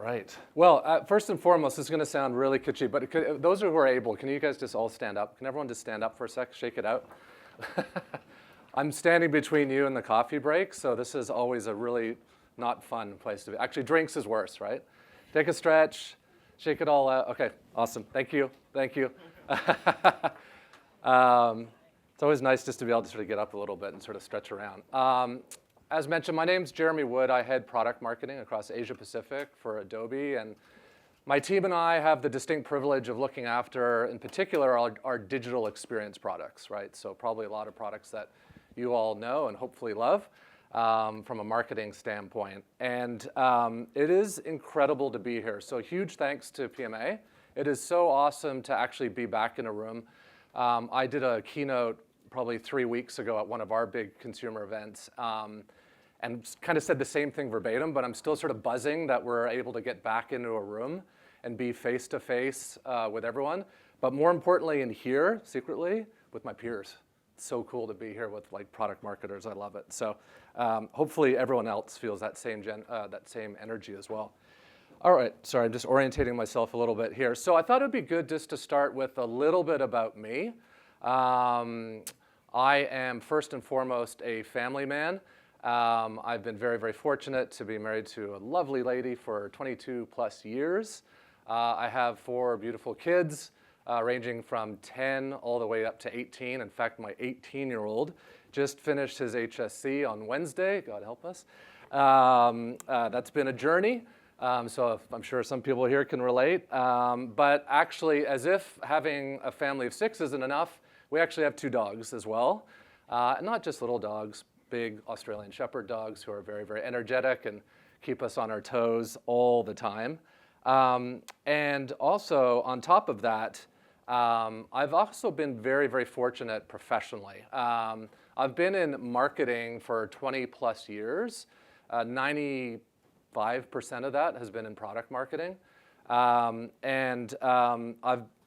right. Well, first and foremost, this is going to sound really kitschy, but those who are able, can you guys just all stand up? Can everyone just stand up for a sec, shake it out? I'm standing between you and the coffee break, so this is always a really not fun place to be. Actually, drinks is worse, right? Take a stretch, shake it all out. Okay, awesome. Thank you. Thank you. It's always nice just to be able to sort of get up a little bit and sort of stretch around. As mentioned, my name's Jeremy Wood. I head product marketing across Asia Pacific for Adobe, and my team and I have the distinct privilege of looking after, in particular, our digital experience products, right? So probably a lot of products that you all know and hopefully love from a marketing standpoint. And it is incredible to be here. So huge thanks to PMA. It is so awesome to actually be back in a room. I did a keynote probably 3 weeks ago at one of our big consumer events, and kind of said the same thing verbatim, but I'm still sort of buzzing that we're able to get back into a room and be face-to-face with everyone. But more importantly, in here, secretly, with my peers. It's so cool to be here with like product marketers. I love it. So hopefully everyone else feels that same energy as well. All right, sorry, I'm just orientating myself a little bit here. So I thought it'd be good just to start with a little bit about me. I am first and foremost a family man. I've been very, very fortunate to be married to a lovely lady for 22 plus years. I have 4 beautiful kids, ranging from 10 all the way up to 18. In fact, my 18-year-old just finished his HSC on Wednesday, God help us. That's been a journey. So I'm sure some people here can relate. But actually, as if having a family of 6 isn't enough, we actually have 2 dogs as well. Not just little dogs, big Australian Shepherd dogs who are very, very energetic and keep us on our toes all the time. And also, on top of that, I've also been very, very fortunate professionally. I've been in marketing for 20 plus years. 95% of that has been in product marketing. I've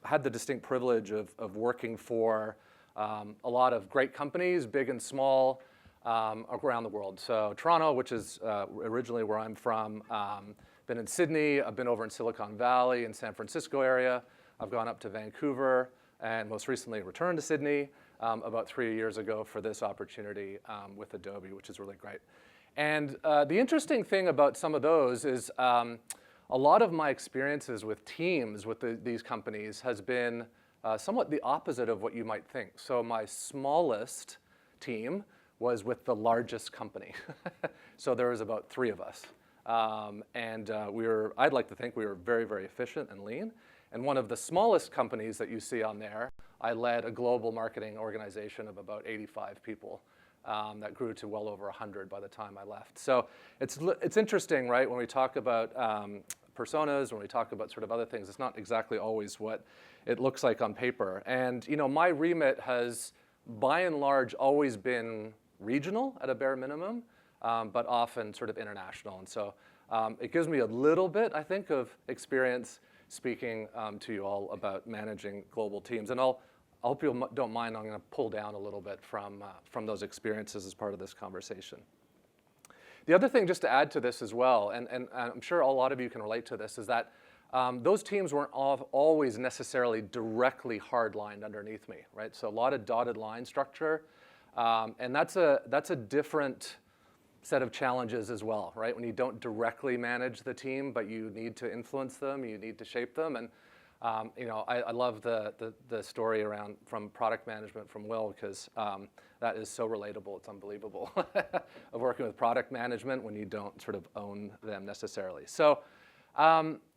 had the distinct privilege of working for a lot of great companies, big and small, around the world. So Toronto, which is originally where I'm from, been in Sydney, I've been over in Silicon Valley and San Francisco area. I've gone up to Vancouver and most recently returned to Sydney about 3 years ago for this opportunity with Adobe, which is really great. And the interesting thing about some of those is a lot of my experiences with teams with these companies has been somewhat the opposite of what you might think. So my smallest team was with the largest company. So there was about 3 of us. I'd like to think we were very, very efficient and lean. And one of the smallest companies that you see on there, I led a global marketing organization of about 85 people. That grew to well over 100 by the time I left. So it's interesting, right? When we talk about personas, when we talk about sort of other things, it's not exactly always what it looks like on paper. And my remit has, by and large, always been regional at a bare minimum, but often sort of international. And so it gives me a little bit, I think, of experience speaking to you all about managing global teams. And I hope you don't mind, I'm going to pull down a little bit from those experiences as part of this conversation. The other thing, just to add to this as well, and I'm sure a lot of you can relate to this, is that those teams weren't always necessarily directly hard-lined underneath me, right? So a lot of dotted line structure, and that's a different set of challenges as well, right? When you don't directly manage the team, but you need to influence them, you need to shape them, and I love the story from product management from Will, because that is so relatable, it's unbelievable, of working with product management when you don't sort of own them necessarily. So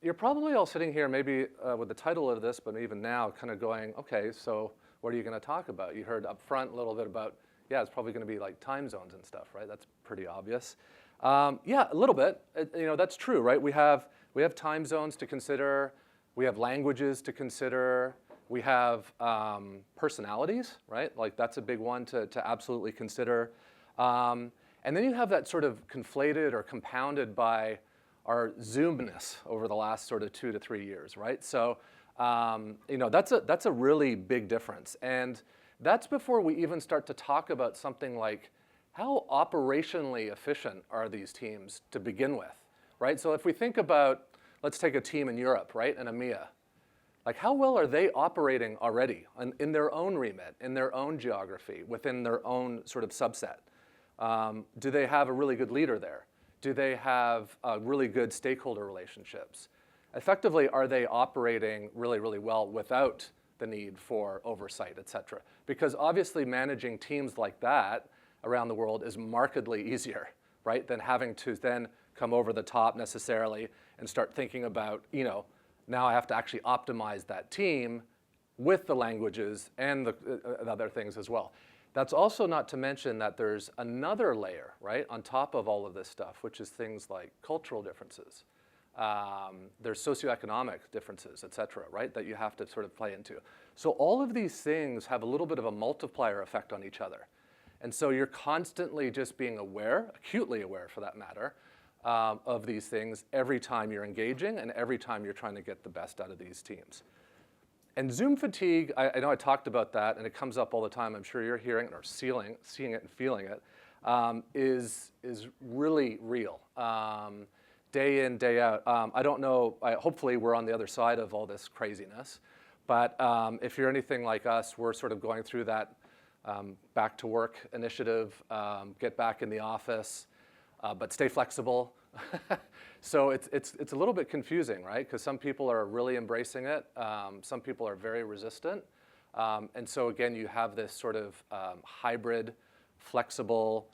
you're probably all sitting here maybe with the title of this, but even now kind of going, okay, so what are you going to talk about? You heard up front a little bit about, yeah, it's probably going to be like time zones and stuff, right? That's pretty obvious. Yeah, a little bit. That's true, right? We have time zones to consider. We have languages to consider. We have personalities, right? Like that's a big one to absolutely consider. And then you have that sort of conflated or compounded by our Zoomness over the last sort of 2 to 3 years, right? So that's a really big difference. And that's before we even start to talk about something like how operationally efficient are these teams to begin with, right? So if we think about let's take a team in Europe, right, and EMEA. Like, how well are they operating already in their own remit, in their own geography, within their own sort of subset? Do they have a really good leader there? Do they have really good stakeholder relationships? Effectively, are they operating really, really well without the need for oversight, et cetera? Because obviously managing teams like that around the world is markedly easier, right, than having to then come over the top necessarily and start thinking about, now I have to actually optimize that team with the languages and the other things as well. That's also not to mention that there's another layer, right, on top of all of this stuff, which is things like cultural differences. There's socioeconomic differences, et cetera, right, that you have to sort of play into. So all of these things have a little bit of a multiplier effect on each other. And so you're constantly just being aware, acutely aware for that matter, of these things every time you're engaging and every time you're trying to get the best out of these teams. And Zoom fatigue, I know I talked about that, and it comes up all the time. I'm sure you're hearing it or seeing it and feeling it, is really real, day in, day out. I don't know, hopefully we're on the other side of all this craziness, but if you're anything like us, we're sort of going through that back to work initiative, get back in the office, but stay flexible. So it's a little bit confusing, right? Because some people are really embracing it. Some people are very resistant. And so again, you have this sort of hybrid, flexible,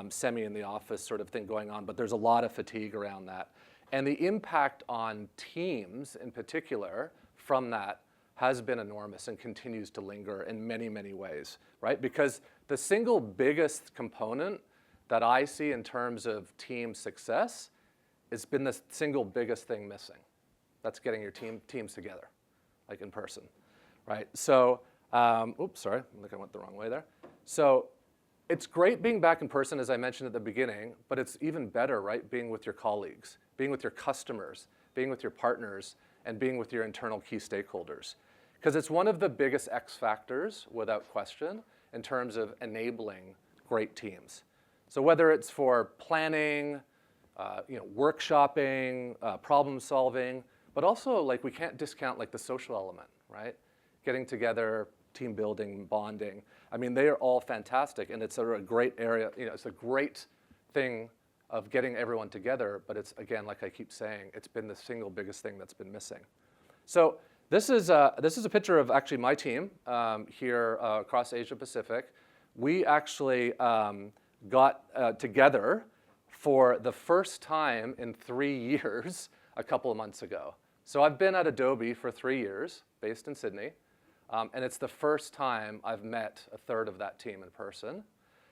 semi in the office sort of thing going on, but there's a lot of fatigue around that. And the impact on teams in particular from that has been enormous and continues to linger in many, many ways, right? Because the single biggest component that I see in terms of team success has been the single biggest thing missing. That's getting your teams together, like in person, right? So, oops, sorry, I think I went the wrong way there. So it's great being back in person, as I mentioned at the beginning, but it's even better, right, being with your colleagues, being with your customers, being with your partners, and being with your internal key stakeholders. Because it's one of the biggest X factors, without question, in terms of enabling great teams. So whether it's for planning, workshopping, problem solving, but also like we can't discount like the social element, right? Getting together, team building, bonding. I mean, they are all fantastic, and it's a great area. It's a great thing of getting everyone together. But it's, again, like I keep saying, it's been the single biggest thing that's been missing. So this is a picture of actually my team here across Asia Pacific. We actually got together for the first time in 3 years a couple of months ago. So I've been at Adobe for 3 years, based in Sydney, and it's the first time I've met a third of that team in person,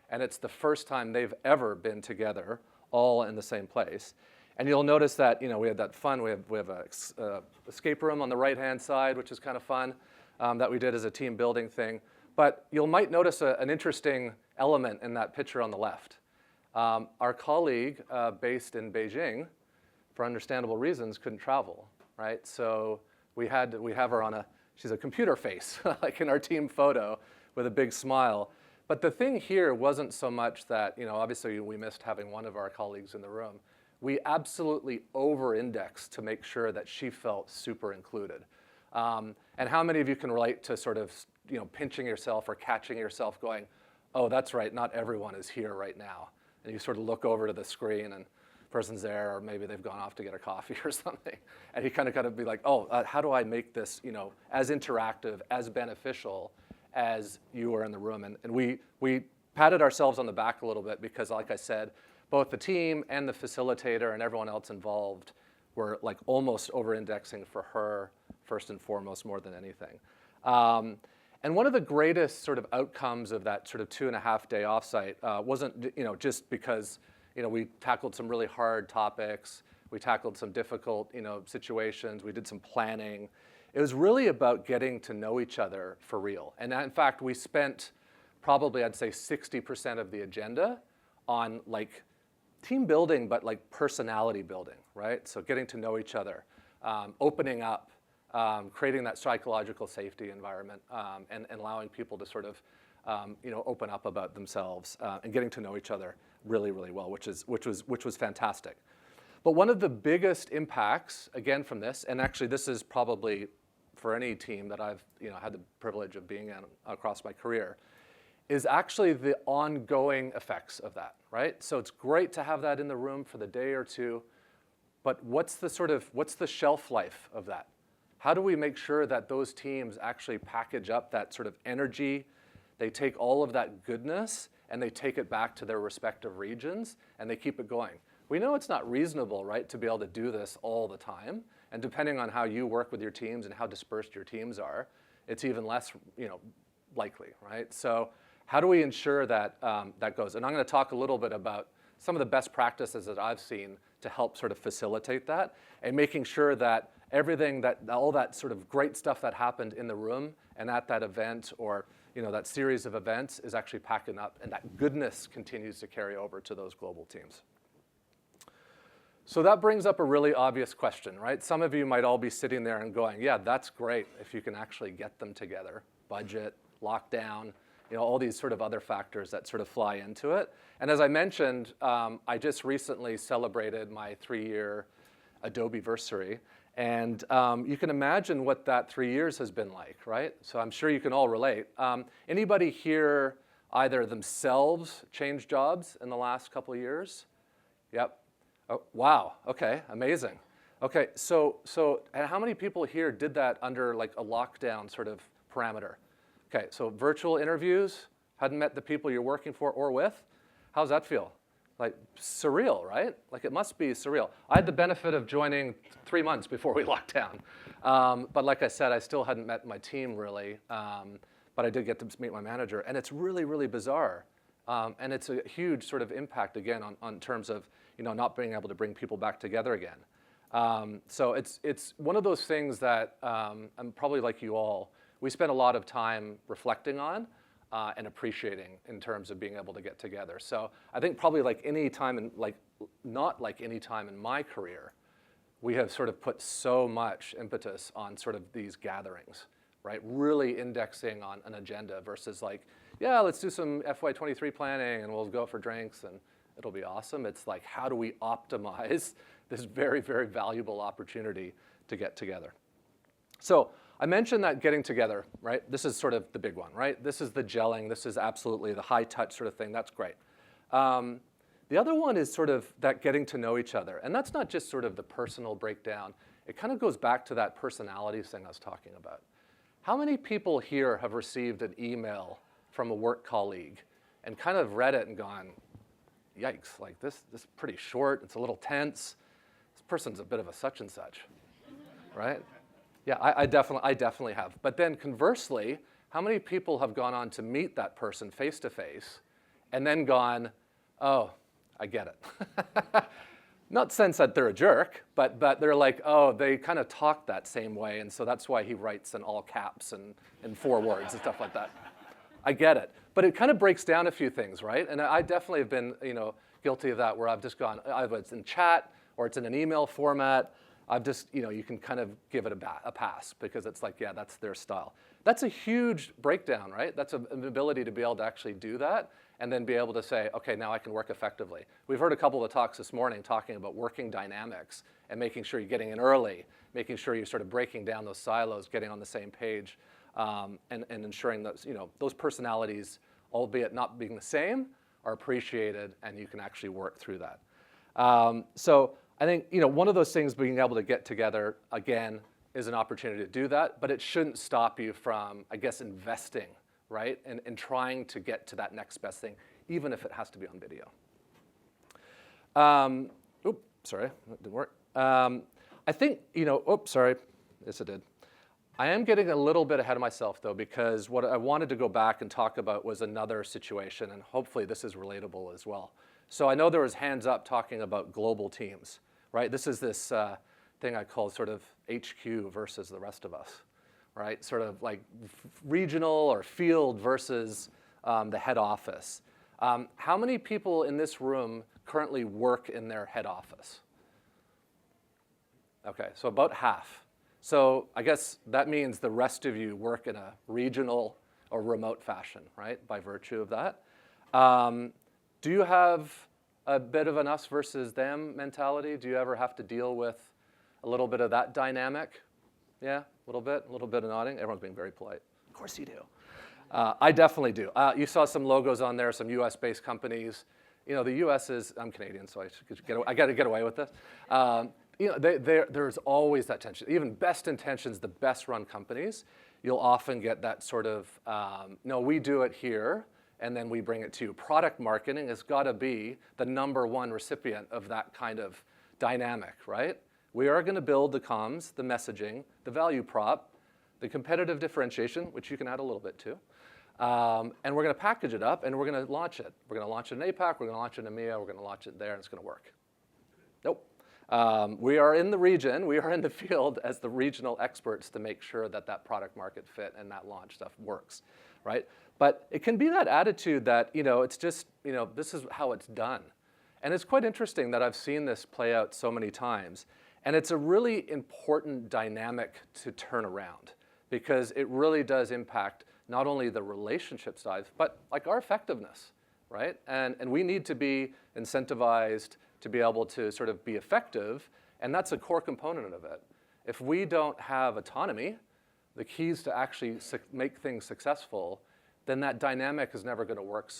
and it's the first time they've ever been together all in the same place. And you'll notice that we had that fun. We have a escape room on the right-hand side, which is kind of fun, that we did as a team building thing. But you might notice an interesting element in that picture on the left. Our colleague based in Beijing, for understandable reasons, couldn't travel, right? So we have her she's a computer face, like in our team photo, with a big smile. But the thing here wasn't so much that, obviously we missed having one of our colleagues in the room. We absolutely over-indexed to make sure that she felt super included. And how many of you can relate to sort of, pinching yourself or catching yourself going, oh, that's right, not everyone is here right now. And you sort of look over to the screen and the person's there, or maybe they've gone off to get a coffee or something. And you kind of got to be like, oh, how do I make this, as interactive, as beneficial as you were in the room? And we patted ourselves on the back a little bit because, like I said, both the team and the facilitator and everyone else involved were like almost over-indexing for her first and foremost more than anything. And one of the greatest sort of outcomes of that sort of 2.5-day offsite wasn't just because we tackled some really hard topics, we tackled some difficult situations, we did some planning. It was really about getting to know each other for real. And in fact, we spent probably, I'd say, 60% of the agenda on like team building, but like personality building, right? So getting to know each other, opening up, creating that psychological safety environment, and allowing people to sort of open up about themselves and getting to know each other really, really well, which was fantastic. But one of the biggest impacts, again, from this, and actually this is probably for any team that I've had the privilege of being in across my career, is actually the ongoing effects of that, right? So it's great to have that in the room for the day or two, but what's the shelf life of that? How do we make sure that those teams actually package up that sort of energy, they take all of that goodness, and they take it back to their respective regions, and they keep it going? We know it's not reasonable, right, to be able to do this all the time, and depending on how you work with your teams and how dispersed your teams are, it's even less, likely, right? So how do we ensure that that goes? And I'm going to talk a little bit about some of the best practices that I've seen to help sort of facilitate that, and making sure that all that sort of great stuff that happened in the room and at that event, or that series of events, is actually packing up, and that goodness continues to carry over to those global teams. So that brings up a really obvious question, right? Some of you might all be sitting there and going, yeah, that's great if you can actually get them together. Budget, lockdown, all these sort of other factors that sort of fly into it. And as I mentioned, I just recently celebrated my 3-year Adobe-versary. And you can imagine what that 3 years has been like, right? So I'm sure you can all relate. Anybody here either themselves changed jobs in the last couple of years? Yep. Oh, wow, okay, amazing. Okay, so and how many people here did that under like a lockdown sort of parameter? Okay, so virtual interviews, hadn't met the people you're working for or with. How's that feel? Like surreal, right? Like it must be surreal. I had the benefit of joining 3 months before we locked down. But like I said, I still hadn't met my team really, but I did get to meet my manager, and it's really, really bizarre. And it's a huge sort of impact again on terms of not being able to bring people back together again. So it's one of those things that I'm probably like you all, we spend a lot of time reflecting on and appreciating in terms of being able to get together. So I think probably like any time not like any time in my career, we have sort of put so much impetus on sort of these gatherings, right? Really indexing on an agenda versus like, yeah, let's do some FY23 planning and we'll go for drinks and it'll be awesome. It's like, how do we optimize this very, very valuable opportunity to get together? So I mentioned that getting together, right? This is sort of the big one, right? This is the gelling. This is absolutely the high touch sort of thing. That's great. The other one is sort of that getting to know each other. And that's not just sort of the personal breakdown. It kind of goes back to that personality thing I was talking about. How many people here have received an email from a work colleague and kind of read it and gone, yikes, like this is pretty short, it's a little tense, this person's a bit of a such and such, right? Yeah, I definitely have. But then conversely, how many people have gone on to meet that person face to face and then gone, oh, I get it. Not sense that they're a jerk, but they're like, oh, they kind of talk that same way, and so that's why he writes in all caps and in 4 words and stuff like that. I get it. But it kind of breaks down a few things, right? And I definitely have been, guilty of that, where I've just gone, either it's in chat or it's in an email format. I've just, you can kind of give it a pass because it's like, yeah, that's their style. That's a huge breakdown, right? That's an ability to be able to actually do that and then be able to say, okay, now I can work effectively. We've heard a couple of talks this morning talking about working dynamics and making sure you're getting in early, making sure you're sort of breaking down those silos, getting on the same page, and ensuring that those personalities, albeit not being the same, are appreciated and you can actually work through that. So I think one of those things, being able to get together again, is an opportunity to do that, but it shouldn't stop you from, I guess, investing, right, and trying to get to that next best thing, even if it has to be on video. Oops, sorry, that didn't work. I think, oops, sorry, yes it did. I am getting a little bit ahead of myself, though, because what I wanted to go back and talk about was another situation, and hopefully this is relatable as well. So I know there was hands up talking about global teams, right? This is this thing I call sort of HQ versus the rest of us, right? Sort of like regional or field versus the head office. How many people in this room currently work in their head office? Okay, so about half. So I guess that means the rest of you work in a regional or remote fashion, right, by virtue of that. Do you have a bit of an us versus them mentality? Do you ever have to deal with a little bit of that dynamic? Yeah, a little bit of nodding. Everyone's being very polite. Of course you do. I definitely do. You saw some logos on there, some US-based companies. You know, the US is, I'm Canadian, so I got to get away with this. You know, there's always that tension. Even best intentions, the best run companies, you'll often get that sort of, no, we do it here, and then we bring it to you. Product marketing has got to be the #1 recipient of that kind of dynamic, right? We are going to build the comms, the messaging, the value prop, the competitive differentiation, which you can add a little bit to, and we're going to package it up, and we're going to launch it. We're going to launch it in APAC, we're going to launch it in EMEA, we're going to launch it there, and it's going to work. Nope. We are in the region, we are in the field as the regional experts to make sure that that product market fit and that launch stuff works, right? But it can be that attitude that, you know, it's just, you know, this is how it's done. And it's quite interesting that I've seen this play out so many times. And it's a really important dynamic to turn around because it really does impact not only the relationship side, but like our effectiveness, right? And we need to be incentivized to be able to sort of be effective, and that's a core component of it. If we don't have autonomy, the keys to actually make things successful, then that dynamic is never going to work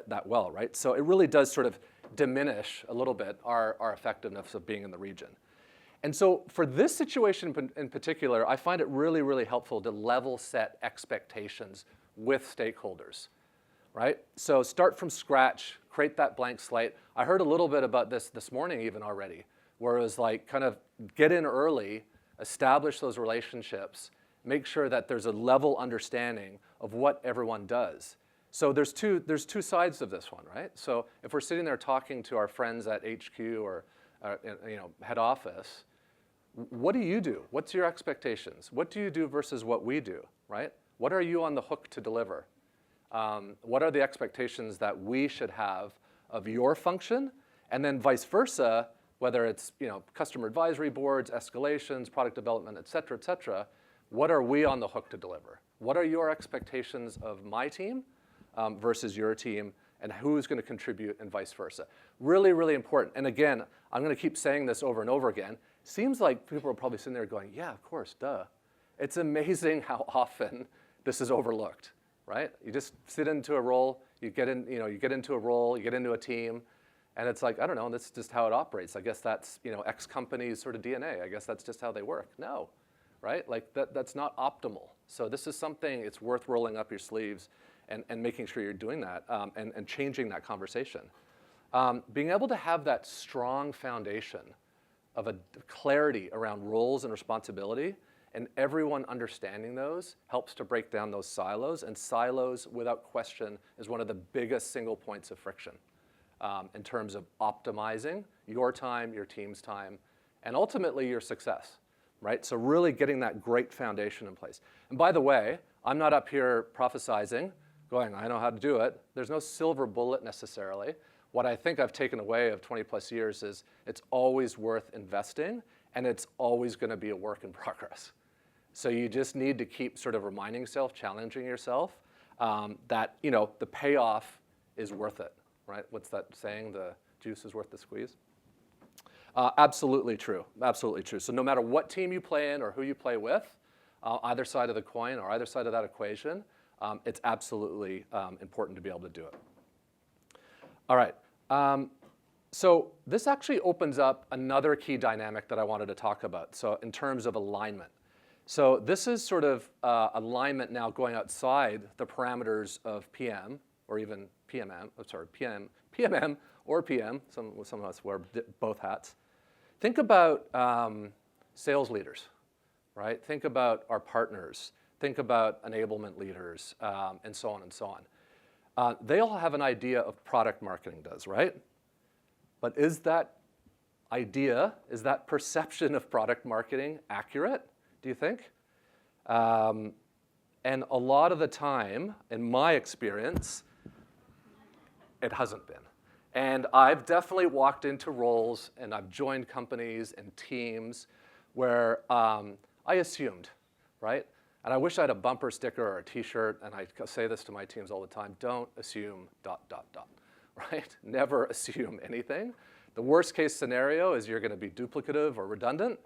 that well, right? So it really does sort of diminish a little bit our effectiveness of being in the region. And so for this situation in particular, I find it really, really helpful to level set expectations with stakeholders, right? So start from scratch, create that blank slate. I heard a little bit about this morning even already, where it was like kind of get in early, establish those relationships, make sure that there's a level understanding of what everyone does. So there's two sides of this one, right? So if we're sitting there talking to our friends at HQ or you know, head office, what do you do? What's your expectations? What do you do versus what we do, right? What are you on the hook to deliver? What are the expectations that we should have of your function? And then vice versa, whether it's, you know, customer advisory boards, escalations, product development, et cetera, what are we on the hook to deliver? What are your expectations of my team versus your team, and who's going to contribute and vice versa? Really, really important. And again, I'm going to keep saying this over and over again. Seems like people are probably sitting there going, yeah, of course, duh. It's amazing how often this is overlooked, right? You just sit into a role, you get into a role, you get into a team, and it's like, I don't know, that's just how it operates. I guess that's, you know, X company's sort of DNA. I guess that's just how they work. No, right? Like that's not optimal. So this is something it's worth rolling up your sleeves and making sure you're doing that and changing that conversation. Being able to have that strong foundation of a clarity around roles and responsibility and everyone understanding those helps to break down those silos. And silos, without question, is one of the biggest single points of friction in terms of optimizing your time, your team's time, and ultimately your success, right? So really getting that great foundation in place. And by the way, I'm not up here prophesizing, going, I know how to do it. There's no silver bullet necessarily. What I think I've taken away of 20 plus years is it's always worth investing, and it's always going to be a work in progress. So you just need to keep sort of reminding yourself, challenging yourself, that, you know, the payoff is worth it, right? What's that saying? The juice is worth the squeeze? Absolutely true, absolutely true. So no matter what team you play in or who you play with, either side of the coin or either side of that equation, it's absolutely important to be able to do it. All right. So this actually opens up another key dynamic that I wanted to talk about. So in terms of alignment. So this is sort of alignment now going outside the parameters of PM or even PMM or PM. Some of us wear both hats. Think about sales leaders, right? Think about our partners. Think about enablement leaders, and so on and so on. They all have an idea of product marketing does, right? But is that idea, is that perception of product marketing accurate, do you think? And a lot of the time, in my experience, it hasn't been. And I've definitely walked into roles and I've joined companies and teams where I assumed, right? And I wish I had a bumper sticker or a t-shirt, and I say this to my teams all the time, don't assume ... right? Never assume anything. The worst case scenario is you're going to be duplicative or redundant.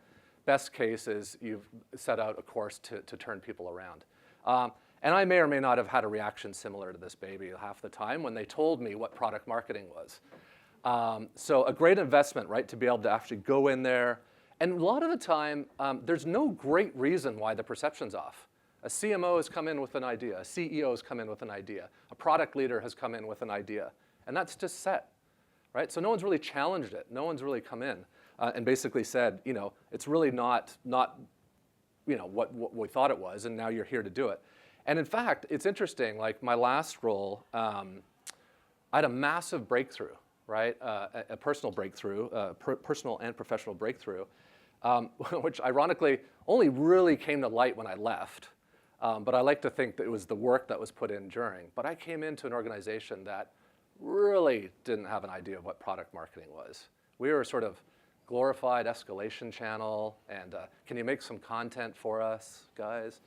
Best case is you've set out a course to turn people around. And I may or may not have had a reaction similar to this baby half the time when they told me what product marketing was. So a great investment, right, to be able to actually go in there. And a lot of the time, there's no great reason why the perception's off. A CMO has come in with an idea. A CEO has come in with an idea. A product leader has come in with an idea. And that's just set, right? So no one's really challenged it. No one's really come in and basically said, it's really not what we thought it was, and now you're here to do it. And in fact, it's interesting, like my last role, I had a massive breakthrough, right? A personal breakthrough, personal and professional breakthrough, which ironically only really came to light when I left. But I like to think that it was the work that was put in during. But I came into an organization that really didn't have an idea of what product marketing was. We were sort of glorified escalation channel, and can you make some content for us, guys?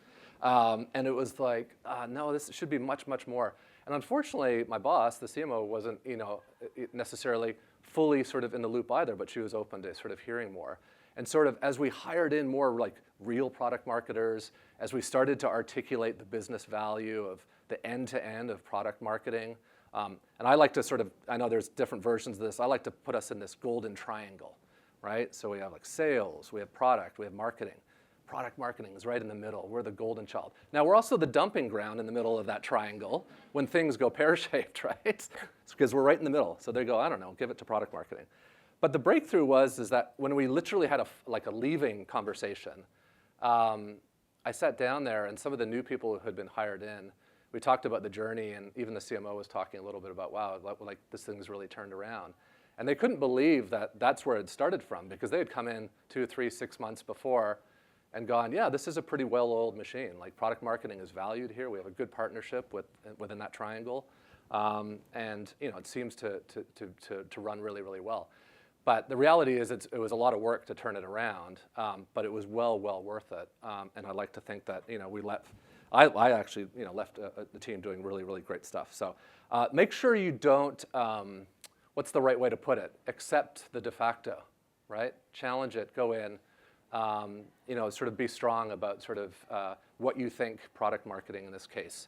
And it was like, no, this should be much, much more. And unfortunately, my boss, the CMO, wasn't necessarily fully sort of in the loop either, but she was open to sort of hearing more. And sort of as we hired in more like real product marketers, as we started to articulate the business value of the end-to-end of product marketing, and I like to sort of, I know there's different versions of this, I like to put us in this golden triangle, right? So we have like sales, we have product, we have marketing. Product marketing is right in the middle. We're the golden child. Now, we're also the dumping ground in the middle of that triangle when things go pear-shaped, right? It's because we're right in the middle. So they go, I don't know, give it to product marketing. But the breakthrough is that when we literally had a leaving conversation, I sat down there and some of the new people who had been hired in, we talked about the journey, and even the CMO was talking a little bit about, wow, like this thing's really turned around. And they couldn't believe that that's where it started from, because they had come in 2, 3, 6 months before and gone, yeah, this is a pretty well-oiled machine. Like product marketing is valued here. We have a good partnership within that triangle. And it seems to run really, really well. But the reality is it was a lot of work to turn it around, but it was well worth it. And I like to think that I actually left the team doing really, really great stuff. So make sure you don't, what's the right way to put it? Accept the de facto, right? Challenge it, go in. Sort of be strong about sort of what you think product marketing in this case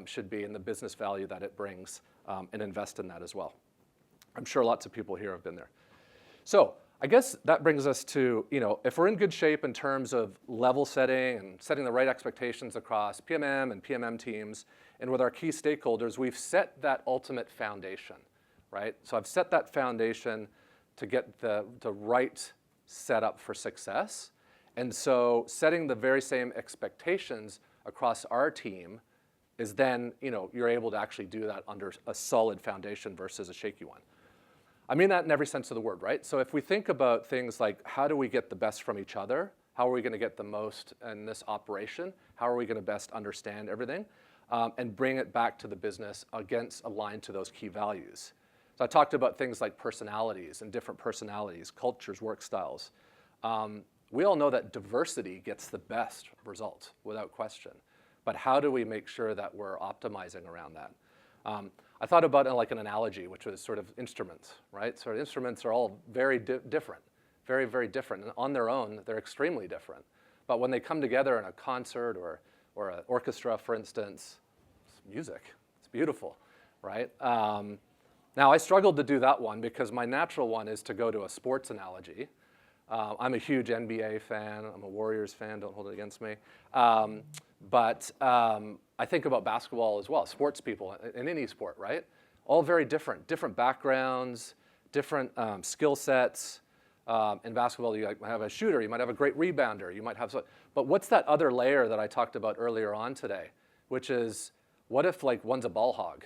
should be and the business value that it brings, and invest in that as well. I'm sure lots of people here have been there. So I guess that brings us to, if we're in good shape in terms of level setting and setting the right expectations across PMM and PMM teams, and with our key stakeholders, we've set that ultimate foundation, right? So I've set that foundation to get the right setup for success. And so setting the very same expectations across our team is then, you're able to actually do that under a solid foundation versus a shaky one. I mean that in every sense of the word, right? So if we think about things like how do we get the best from each other? How are we going to get the most in this operation? How are we going to best understand everything? And bring it back to the business aligned to those key values. So I talked about things like personalities and different personalities, cultures, work styles. We all know that diversity gets the best results without question. But how do we make sure that we're optimizing around that? I thought about it like an analogy, which was sort of instruments, right? So instruments are all very different, very, very different. And on their own, they're extremely different. But when they come together in a concert or an orchestra, for instance, it's music. It's beautiful, right? Now, I struggled to do that one because my natural one is to go to a sports analogy. I'm a huge NBA fan. I'm a Warriors fan. Don't hold it against me. But I think about basketball as well. Sports people in any sport, right? All very different backgrounds, different skill sets. In basketball, you might have a shooter. You might have a great rebounder. You might have. But what's that other layer that I talked about earlier on today, which is what if like one's a ball hog?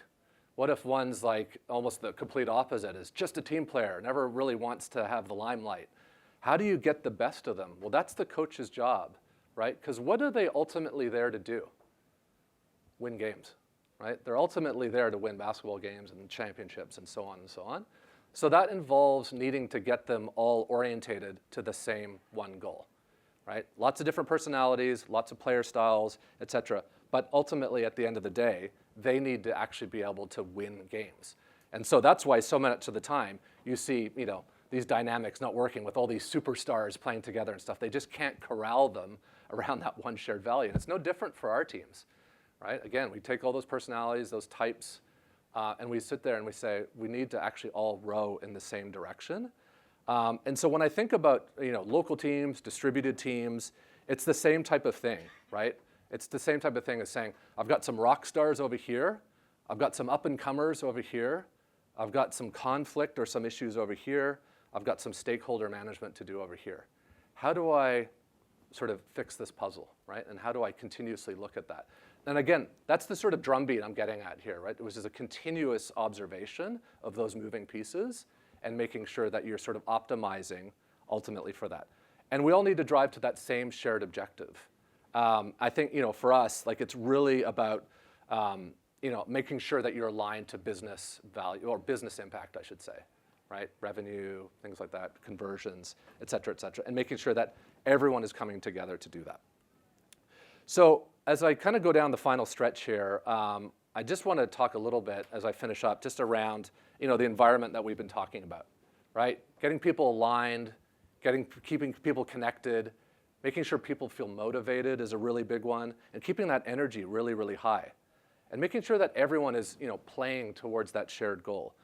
What if one's like almost the complete opposite, is just a team player, never really wants to have the limelight? How do you get the best of them? Well, that's the coach's job, right? Because what are they ultimately there to do? Win games, right? They're ultimately there to win basketball games and championships and so on and so on. So that involves needing to get them all orientated to the same one goal, right? Lots of different personalities, lots of player styles, et cetera. But ultimately, at the end of the day, they need to actually be able to win games. And so that's why so much of the time you see, these dynamics not working with all these superstars playing together and stuff. They just can't corral them around that one shared value. And it's no different for our teams, right? Again, we take all those personalities, those types, and we sit there and we say, we need to actually all row in the same direction. And so when I think about local teams, distributed teams, it's the same type of thing, right? It's the same type of thing as saying, I've got some rock stars over here, I've got some up-and-comers over here, I've got some conflict or some issues over here, I've got some stakeholder management to do over here. How do I sort of fix this puzzle, right? And how do I continuously look at that? And again, that's the sort of drumbeat I'm getting at here, right? Which is a continuous observation of those moving pieces and making sure that you're sort of optimizing ultimately for that. And we all need to drive to that same shared objective. I think, for us, like it's really about, making sure that you're aligned to business value or business impact, I should say, right? Revenue, things like that, conversions, et cetera, and making sure that everyone is coming together to do that. So as I kind of go down the final stretch here, I just want to talk a little bit as I finish up just around, the environment that we've been talking about, right? Getting people aligned, keeping people connected, making sure people feel motivated is a really big one, and keeping that energy really, really high. And making sure that everyone is, playing towards that shared goal.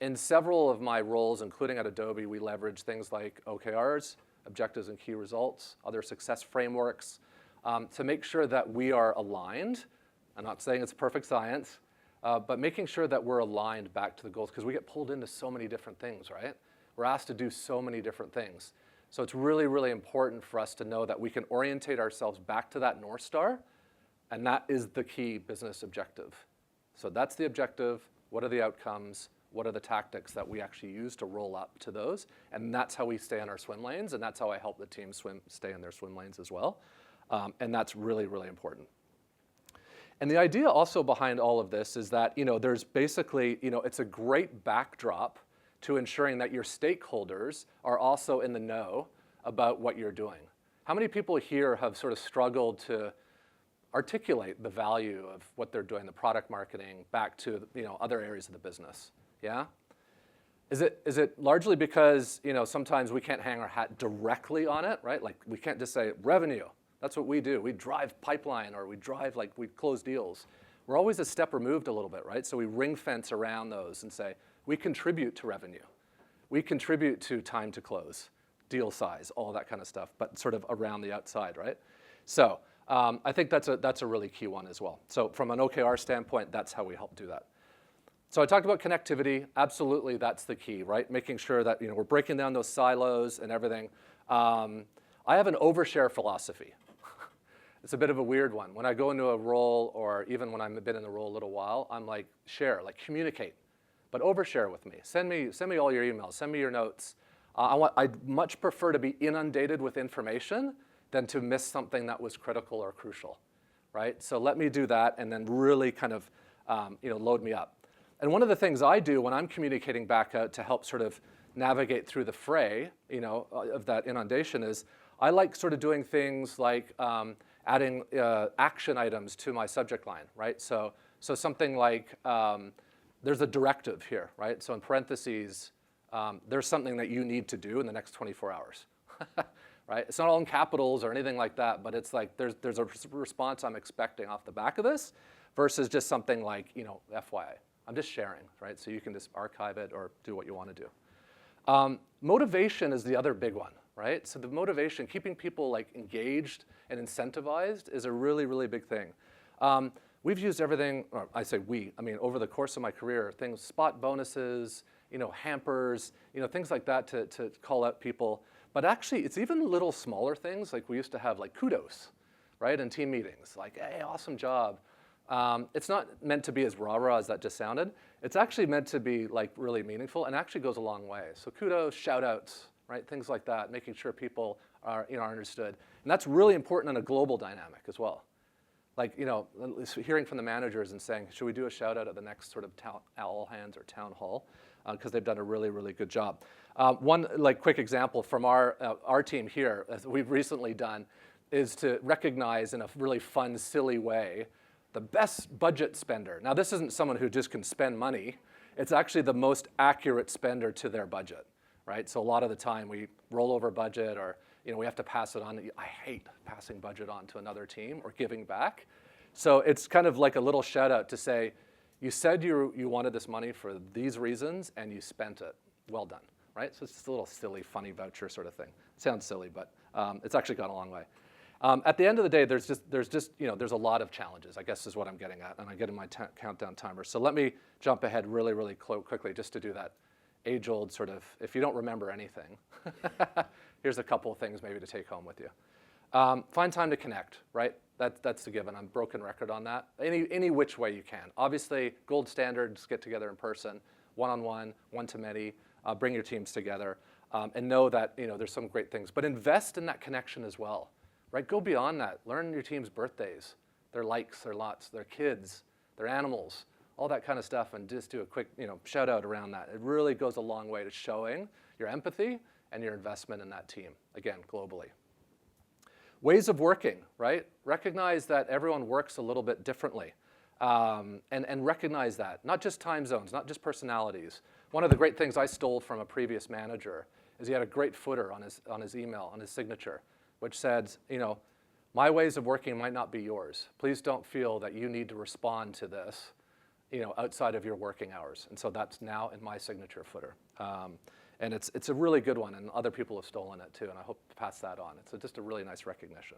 In several of my roles, including at Adobe, we leverage things like OKRs, objectives and key results, other success frameworks, to make sure that we are aligned. I'm not saying it's perfect science, but making sure that we're aligned back to the goals, because we get pulled into so many different things, right? We're asked to do so many different things. So it's really, really important for us to know that we can orientate ourselves back to that North Star, and that is the key business objective. So that's the objective. What are the outcomes? What are the tactics that we actually use to roll up to those? And that's how we stay in our swim lanes, and that's how I help the team stay in their swim lanes as well. And that's really, really important. And the idea also behind all of this is that, there's basically, it's a great backdrop to ensuring that your stakeholders are also in the know about what you're doing. How many people here have sort of struggled to articulate the value of what they're doing, the product marketing, back to other areas of the business? Yeah? Is it largely because sometimes we can't hang our hat directly on it, right? Like we can't just say revenue. That's what we do. We drive pipeline, or we close deals. We're always a step removed a little bit, right? So we ring fence around those and say, we contribute to revenue. We contribute to time to close, deal size, all that kind of stuff, but sort of around the outside, right? So I think that's a really key one as well. So from an OKR standpoint, that's how we help do that. So I talked about connectivity. Absolutely, that's the key, right? Making sure that we're breaking down those silos and everything. I have an overshare philosophy. It's a bit of a weird one. When I go into a role, or even when I've been in the role a little while, I'm like, share, like communicate, but overshare with me. Send me all your emails. Send me your notes. I'd much prefer to be inundated with information than to miss something that was critical or crucial, right? So let me do that, and then really kind of load me up. And one of the things I do when I'm communicating back out to help sort of navigate through the fray, of that inundation is I like sort of doing things like adding action items to my subject line, right? So something like there's a directive here, right? So in parentheses, there's something that you need to do in the next 24 hours, right? It's not all in capitals or anything like that, but it's like there's a response I'm expecting off the back of this versus just something like, FYI. I'm just sharing, right? So you can just archive it or do what you want to do. Motivation is the other big one, right? So the motivation, keeping people like engaged and incentivized is a really, really big thing. We've used everything, or I say we, I mean over the course of my career, things, spot bonuses, hampers, things like that to call out people. But actually, it's even little smaller things, like we used to have like kudos, right, in team meetings, like, hey, awesome job. It's not meant to be as rah-rah as that just sounded. It's actually meant to be like really meaningful and actually goes a long way. So kudos, shout outs, right? Things like that, making sure people are, are understood. And that's really important in a global dynamic as well. Like, hearing from the managers and saying, should we do a shout out at the next sort of all hands or town hall? Because they've done a really, really good job. One quick example from our team here, as we've recently done, is to recognize in a really fun, silly way the best budget spender. Now, this isn't someone who just can spend money. it's actually the most accurate spender to their budget, right? So a lot of the time we roll over budget, or we have to pass it on. I hate passing budget on to another team or giving back. So it's kind of like a little shout out to say, you said you wanted this money for these reasons and you spent it. Well done, right? So it's just a little silly, funny voucher sort of thing. It sounds silly, but it's actually gone a long way. At the end of the day, there's a lot of challenges, I guess is what I'm getting at, and I'm getting my countdown timer. So let me jump ahead really, really quickly just to do that age-old sort of, if you don't remember anything, here's a couple of things maybe to take home with you. Find time to connect, right? That's the given. I'm broken record on that. Any which way you can. Obviously, gold standards, get together in person, one-on-one, one-to-many, bring your teams together, and know that there's some great things. But invest in that connection as well, right? Go beyond that. Learn your team's birthdays, their likes, their lots, their kids, their animals, all that kind of stuff, and just do a quick shout out around that. It really goes a long way to showing your empathy and your investment in that team, again, globally. Ways of working, right? Recognize that everyone works a little bit differently, and recognize that. Not just time zones, not just personalities. One of the great things I stole from a previous manager is he had a great footer on his email, on his signature, which said, my ways of working might not be yours. Please don't feel that you need to respond to this, outside of your working hours. And so that's now in my signature footer. And it's a really good one, and other people have stolen it too, and I hope to pass that on. It's just a really nice recognition.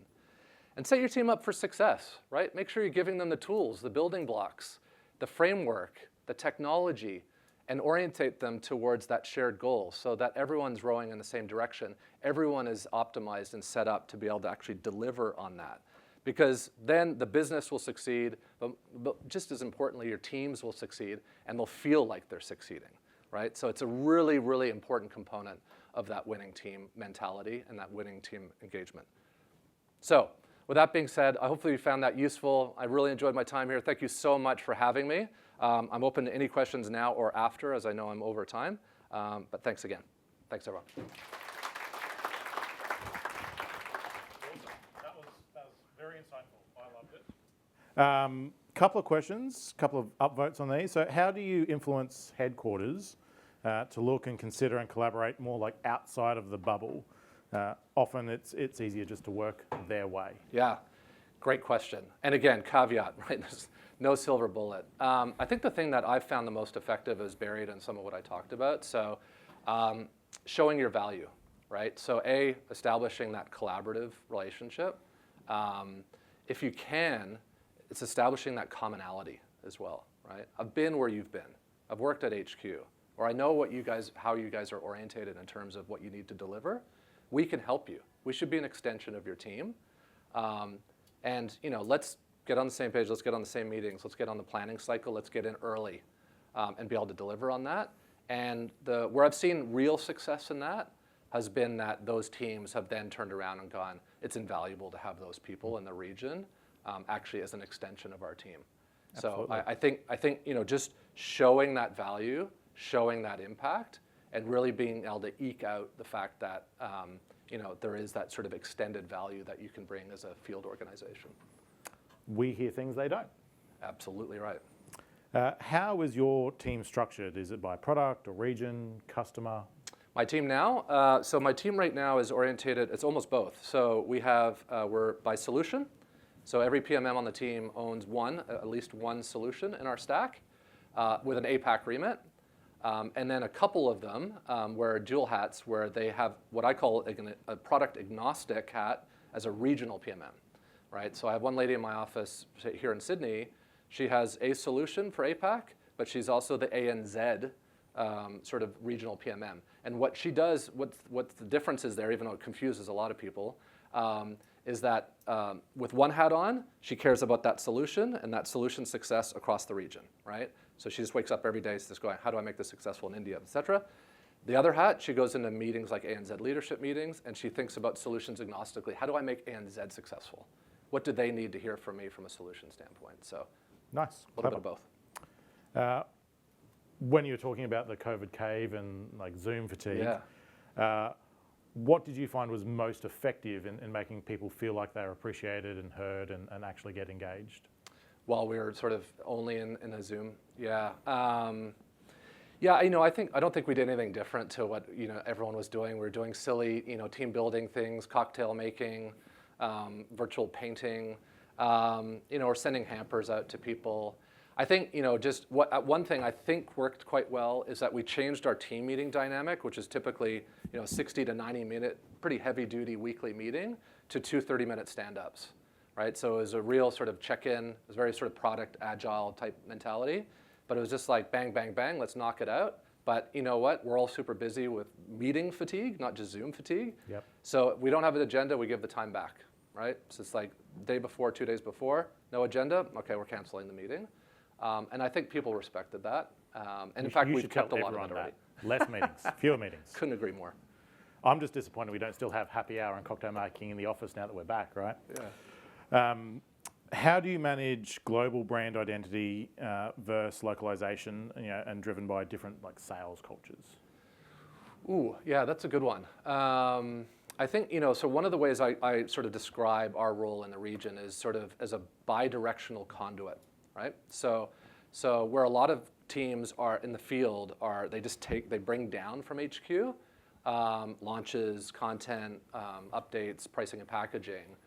And set your team up for success, right? Make sure you're giving them the tools, the building blocks, the framework, the technology, and orientate them towards that shared goal so that everyone's rowing in the same direction. Everyone is optimized and set up to be able to actually deliver on that. Because then the business will succeed, but just as importantly, your teams will succeed, and they'll feel like they're succeeding. Right? So it's a really, really important component of that winning team mentality and that winning team engagement. So with that being said, hopefully you found that useful. I really enjoyed my time here. Thank you so much for having me. I'm open to any questions now or after, as I know I'm over time. But thanks again. Thanks, everyone. That was very insightful. I loved it. Couple of questions, couple of upvotes on these. So how do you influence headquarters to look and consider and collaborate more like outside of the bubble? Often it's easier just to work their way. Yeah, great question. And again, caveat, right? There's no silver bullet. I think the thing that I've found the most effective is buried in some of what I talked about. So showing your value, right? So establishing that collaborative relationship. If you can, it's establishing that commonality as well, right? I've been where you've been. I've worked at HQ, or I know how you guys are orientated in terms of what you need to deliver. We can help you. We should be an extension of your team. And let's get on the same page. Let's get on the same meetings. Let's get on the planning cycle. Let's get in early and be able to deliver on that. And where I've seen real success in that has been that those teams have then turned around and gone, it's invaluable to have those people in the region actually as an extension of our team. Absolutely. So I think just showing that value, showing that impact, and really being able to eke out the fact that there is that sort of extended value that you can bring as a field organization. We hear things they don't. Absolutely right. How is your team structured? Is it by product or region, customer? My team now? So my team right now is orientated, it's almost both. So we're by solution. So every PMM on the team owns at least one solution in our stack with an APAC remit. And then a couple of them wear dual hats where they have what I call a product agnostic hat as a regional PMM, right? So I have one lady in my office here in Sydney. She has a solution for APAC, but she's also the ANZ sort of regional PMM. And what she does, what the difference is there, even though it confuses a lot of people, is that with one hat on, she cares about that solution and that solution success across the region, right? So she just wakes up every day just going, how do I make this successful in India, et cetera. The other hat, she goes into meetings like ANZ leadership meetings, and she thinks about solutions agnostically. How do I make ANZ successful? What do they need to hear from me from a solution standpoint? So nice. A little bit of both. When you were talking about the COVID cave and like Zoom fatigue, yeah. What did you find was most effective in making people feel like they're appreciated and heard and actually get engaged? While we were sort of only in a Zoom, yeah. Yeah, I don't think we did anything different to what everyone was doing. We were doing silly, team building things, cocktail making, virtual painting. We're sending hampers out to people. I think just one thing I think worked quite well is that we changed our team meeting dynamic, which is typically 60 to 90 minute, pretty heavy duty weekly meeting, to 2 30-minute stand-ups, right? So it was a real sort of check-in. It was very sort of product agile type mentality. But it was just like bang, bang, bang, let's knock it out. But you know what? We're all super busy with meeting fatigue, not just Zoom fatigue. Yep. So we don't have an agenda, we give the time back, right? So it's like day before, 2 days before, no agenda, okay, we're canceling the meeting. And I think people respected that. And in fact, we've kept a lot of it already. Less meetings, fewer meetings. Couldn't agree more. I'm just disappointed we don't still have happy hour and cocktail making in the office now that we're back, right? Yeah. How do you manage global brand identity versus localization, and driven by different sales cultures? Ooh, yeah, that's a good one. I think, so one of the ways I sort of describe our role in the region is sort of as a bi-directional conduit, right? So where a lot of teams are in the field they bring down from HQ, launches, content, updates, pricing and packaging.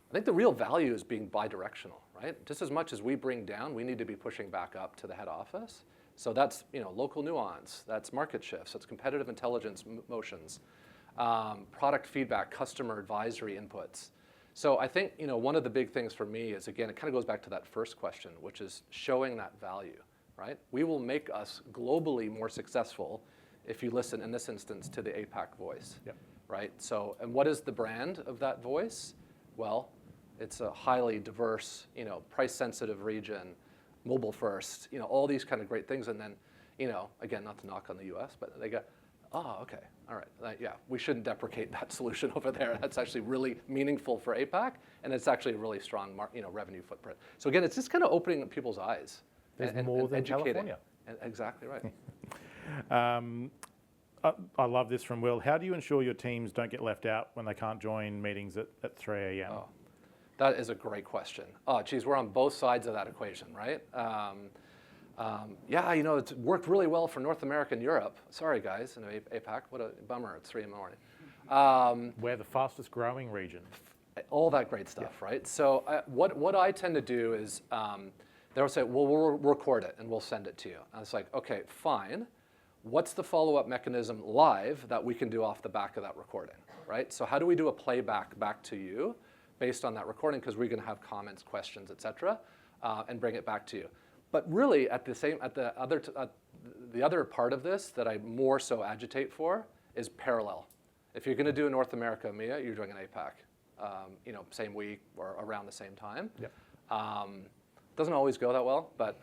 I think the real value is being bi-directional, right? Just as much as we bring down, we need to be pushing back up to the head office. So that's local nuance, that's market shifts, that's competitive intelligence motions, product feedback, customer advisory inputs. So I think one of the big things for me is, again, it kind of goes back to that first question, which is showing that value, right? We will make us globally more successful if you listen, in this instance, to the APAC voice, yep. right? So, and what is the brand of that voice? Well, it's a highly diverse, price-sensitive region, mobile first, all these kind of great things. And then, again, not to knock on the U.S., but they go, oh, okay, all right, yeah, we shouldn't deprecate that solution over there. That's actually really meaningful for APAC, and it's actually a really strong, revenue footprint. So again, it's just kind of opening people's eyes. There's more than educating. California. Exactly right. I love this from Will. How do you ensure your teams don't get left out when they can't join meetings at 3 a.m.? Oh, that is a great question. Oh, geez, we're on both sides of that equation, right? Yeah, it's worked really well for North America and Europe. Sorry, guys, in APAC, what a bummer, it's 3 in the morning. We're the fastest growing region. All that great stuff, yeah. Right? So what I tend to do is, they'll say, well, we'll record it and we'll send it to you. And it's like, okay, fine. What's the follow-up mechanism live that we can do off the back of that recording, right? So how do we do a playback back to you based on that recording, because we're going to have comments, questions, et cetera, and bring it back to you. But really, the other part of this that I more so agitate for is parallel. If you're going to do a North America EMEA, you're doing an APAC, same week or around the same time. Yep. Doesn't always go that well, but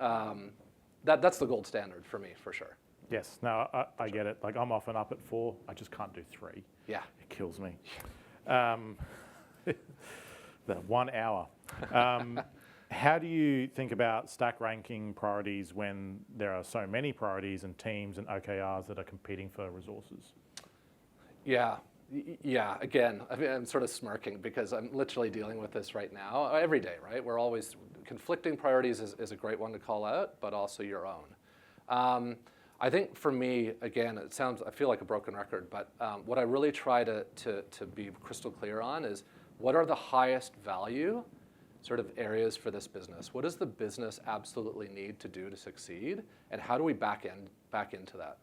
that's the gold standard for me, for sure. Yes, no, I get it. Like, I'm often up at 4, I just can't do 3. Yeah. It kills me. The 1 hour. How do you think about stack ranking priorities when there are so many priorities and teams and OKRs that are competing for resources? Yeah. Again, I'm sort of smirking because I'm literally dealing with this right now, every day, right? We're always, conflicting priorities is a great one to call out, but also your own. I think for me, again, I feel like a broken record, but what I really try to be crystal clear on is what are the highest value sort of areas for this business? What does the business absolutely need to do to succeed? And how do we back into that?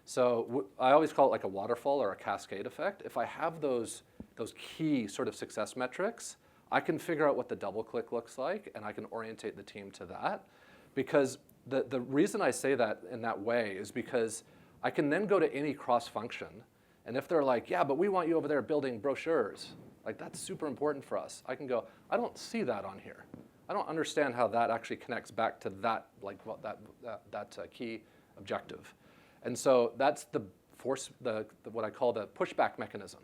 So I always call it like a waterfall or a cascade effect. If I have those key sort of success metrics, I can figure out what the double click looks like, and I can orientate the team to that. Because the reason I say that in that way is because I can then go to any cross function, and if they're like, yeah, but we want you over there building brochures, like that's super important for us, I can go, I don't see that on here. I don't understand how that actually connects back to that, like that key objective. And so that's the what I call the pushback mechanism,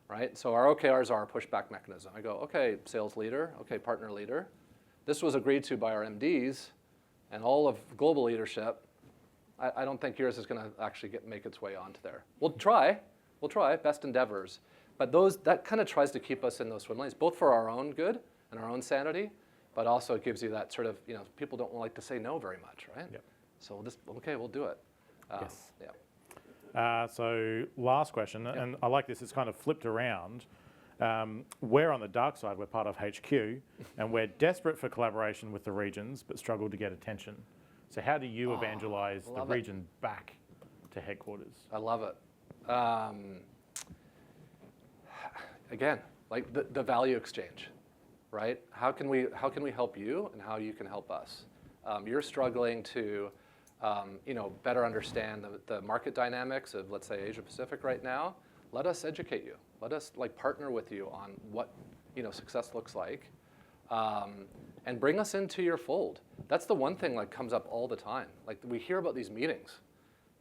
right? So our OKRs are our pushback mechanism. I go, okay, sales leader, okay, partner leader. This was agreed to by our MDs and all of global leadership. I don't think yours is going to actually make its way onto there. We'll try, best endeavors. But that kind of tries to keep us in those swim lanes, both for our own good and our own sanity, but also it gives you that sort of, people don't like to say no very much, right? Yep. So okay, we'll do it. Yes. Yeah. So last question, and I like this, it's kind of flipped around. We're on the dark side, we're part of HQ, and we're desperate for collaboration with the regions, but struggle to get attention. So how do you evangelize the region back to headquarters? I love it. Again, like the value exchange, right? How can we help you, and how you can help us? You're struggling to better understand the market dynamics of, let's say, Asia Pacific right now. Let us educate you. Let us partner with you on what success looks like, and bring us into your fold. That's the one thing comes up all the time. Like, we hear about these meetings.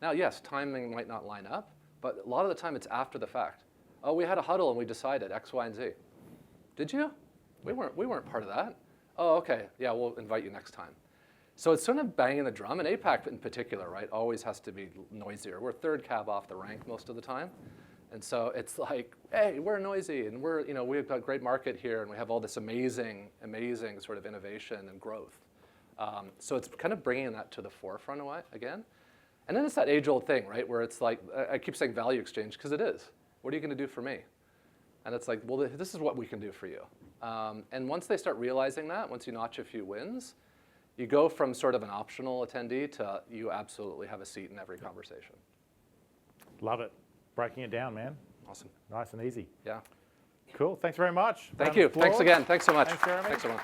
Now, yes, timing might not line up, but a lot of the time it's after the fact. Oh, we had a huddle and we decided X, Y, and Z. Did you? We weren't part of that. Oh, okay. Yeah, we'll invite you next time. So it's sort of banging the drum, and APAC in particular, right, always has to be noisier. We're third cab off the rank most of the time. And so it's like, hey, we're noisy, and we've got a great market here, and we have all this amazing sort of innovation and growth. So it's kind of bringing that to the forefront again. And then it's that age-old thing, right, where it's like, I keep saying value exchange, because it is. What are you going to do for me? And it's like, well, this is what we can do for you. And once they start realizing that, once you notch a few wins, you go from sort of an optional attendee to you absolutely have a seat in every conversation. Love it. Breaking it down, man. Awesome. Nice and easy. Yeah. Cool. Thanks very much. Thank you. Thanks again. Thanks so much. Thanks, Jeremy. Thanks so much.